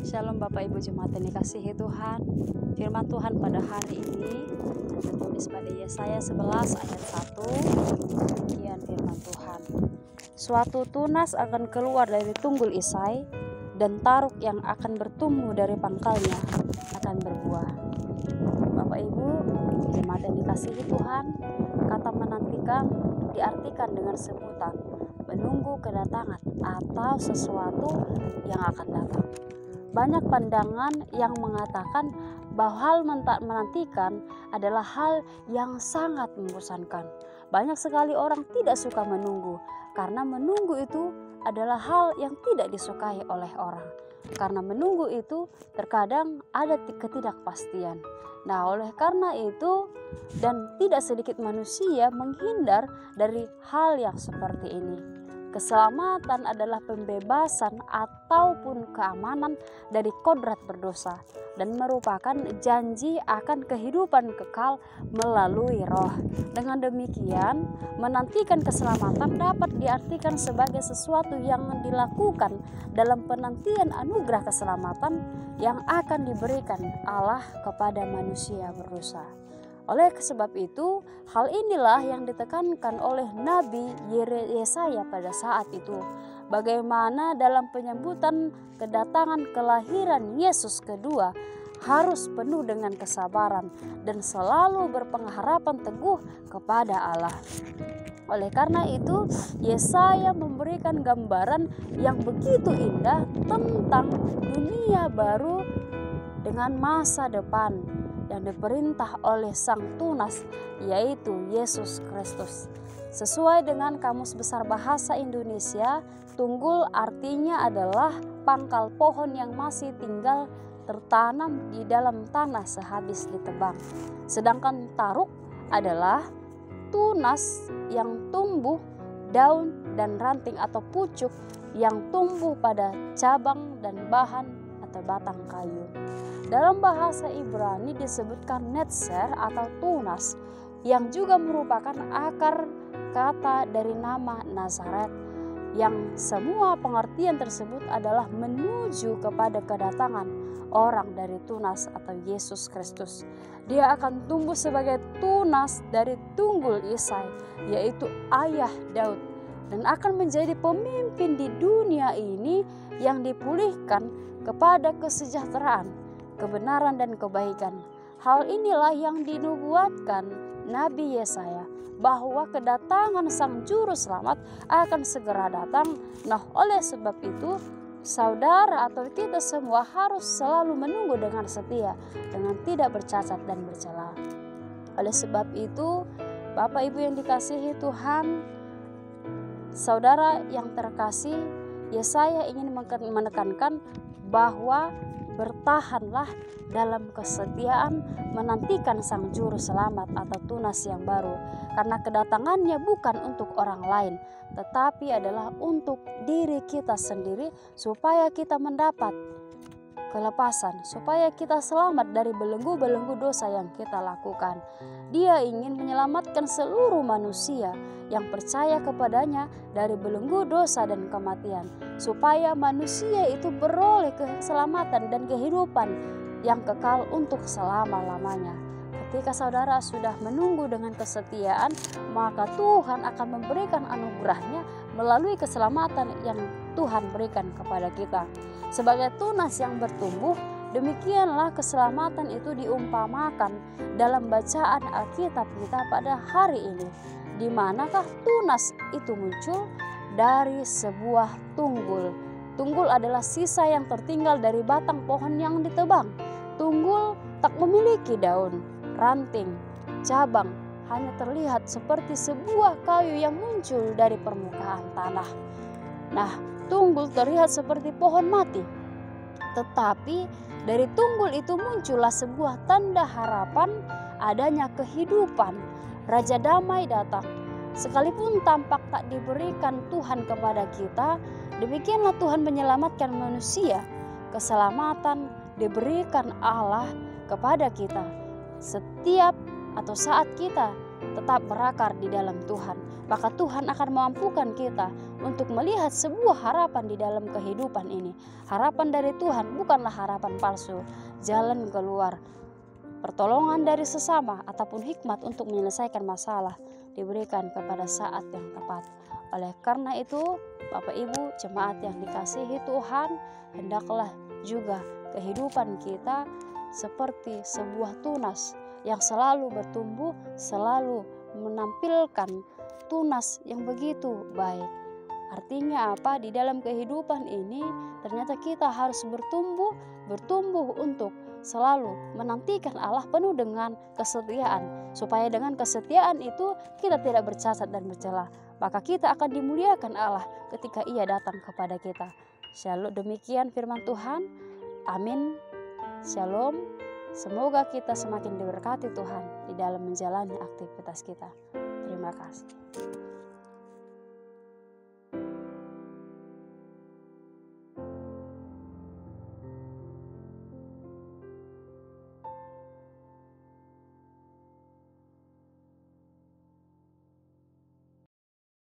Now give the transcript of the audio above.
Shalom Bapak Ibu Jemaat yang dikasihi Tuhan. Firman Tuhan pada hari ini tertulis pada Yesaya 11 ayat 1. Demikian firman Tuhan. Suatu tunas akan keluar dari tunggul Isai, dan taruk yang akan bertumbuh dari pangkalnya akan berbuah. Bapak Ibu Jemaat yang dikasihi Tuhan, kata menantikan diartikan dengan sebutan menunggu kedatangan atau sesuatu yang akan datang. Banyak pandangan yang mengatakan bahwa hal menantikan adalah hal yang sangat membosankan. Banyak sekali orang tidak suka menunggu, karena menunggu itu adalah hal yang tidak disukai oleh orang. Karena menunggu itu terkadang ada ketidakpastian. Nah, oleh karena itu dan tidak sedikit manusia menghindar dari hal yang seperti ini. Keselamatan adalah pembebasan ataupun keamanan dari kodrat berdosa dan merupakan janji akan kehidupan kekal melalui Roh. Dengan demikian, menantikan keselamatan dapat diartikan sebagai sesuatu yang dilakukan dalam penantian anugerah keselamatan yang akan diberikan Allah kepada manusia berdosa. Oleh sebab itu, hal inilah yang ditekankan oleh Nabi Yesaya pada saat itu. Bagaimana dalam penyambutan kedatangan kelahiran Yesus kedua harus penuh dengan kesabaran dan selalu berpengharapan teguh kepada Allah. Oleh karena itu, Yesaya memberikan gambaran yang begitu indah tentang dunia baru dengan masa depan yang diperintah oleh Sang Tunas, yaitu Yesus Kristus. Sesuai dengan Kamus Besar Bahasa Indonesia, tunggul artinya adalah pangkal pohon yang masih tinggal tertanam di dalam tanah sehabis ditebang. Sedangkan taruk adalah tunas yang tumbuh daun dan ranting atau pucuk yang tumbuh pada cabang dan bahan atau batang kayu. Dalam bahasa Ibrani disebutkan netzer atau tunas, yang juga merupakan akar kata dari nama Nazaret, yang semua pengertian tersebut adalah menuju kepada kedatangan orang dari tunas atau Yesus Kristus. Dia akan tumbuh sebagai tunas dari tunggul Isai, yaitu ayah Daud, dan akan menjadi pemimpin di dunia ini yang dipulihkan kepada kesejahteraan, kebenaran dan kebaikan. Hal inilah yang dinubuatkan Nabi Yesaya, bahwa kedatangan Sang Juru Selamat akan segera datang. Nah, oleh sebab itu saudara atau kita semua harus selalu menunggu dengan setia, dengan tidak bercacat dan bercela. Oleh sebab itu, Bapak Ibu yang dikasihi Tuhan, saudara yang terkasih, Yesaya ingin menekankan bahwa bertahanlah dalam kesetiaan menantikan Sang Juru Selamat atau tunas yang baru, karena kedatangannya bukan untuk orang lain, tetapi adalah untuk diri kita sendiri, supaya kita mendapat kelepasan, supaya kita selamat dari belenggu-belenggu dosa yang kita lakukan. Dia ingin menyelamatkan seluruh manusia yang percaya kepadanya dari belenggu dosa dan kematian, supaya manusia itu beroleh keselamatan dan kehidupan yang kekal untuk selama-lamanya. Ketika saudara sudah menunggu dengan kesetiaan, maka Tuhan akan memberikan anugerahnya melalui keselamatan yang Tuhan berikan kepada kita. Sebagai tunas yang bertumbuh, demikianlah keselamatan itu diumpamakan dalam bacaan Alkitab kita pada hari ini. Di manakah tunas itu muncul? Dari sebuah tunggul. Tunggul adalah sisa yang tertinggal dari batang pohon yang ditebang. Tunggul tak memiliki daun, ranting, cabang, hanya terlihat seperti sebuah kayu yang muncul dari permukaan tanah. Nah, tunggul terlihat seperti pohon mati. Tetapi dari tunggul itu muncullah sebuah tanda harapan adanya kehidupan. Raja damai datang. Sekalipun tampak tak diberikan Tuhan kepada kita, demikianlah Tuhan menyelamatkan manusia. Keselamatan diberikan Allah kepada kita setiap atau saat kita tetap berakar di dalam Tuhan, maka Tuhan akan mampukan kita untuk melihat sebuah harapan di dalam kehidupan ini. Harapan dari Tuhan bukanlah harapan palsu, jalan keluar, pertolongan dari sesama ataupun hikmat untuk menyelesaikan masalah diberikan kepada saat yang tepat. Oleh karena itu, Bapak Ibu jemaat yang dikasihi Tuhan, hendaklah juga kehidupan kita seperti sebuah tunas yang selalu bertumbuh, selalu menampilkan tunas yang begitu baik. Artinya apa? Di dalam kehidupan ini ternyata kita harus bertumbuh untuk selalu menantikan Allah penuh dengan kesetiaan, supaya dengan kesetiaan itu kita tidak bercacat dan bercela, maka kita akan dimuliakan Allah ketika Ia datang kepada kita. Shalom, demikian firman Tuhan. Amin. Shalom. Semoga kita semakin diberkati Tuhan di dalam menjalani aktivitas kita. Terima kasih.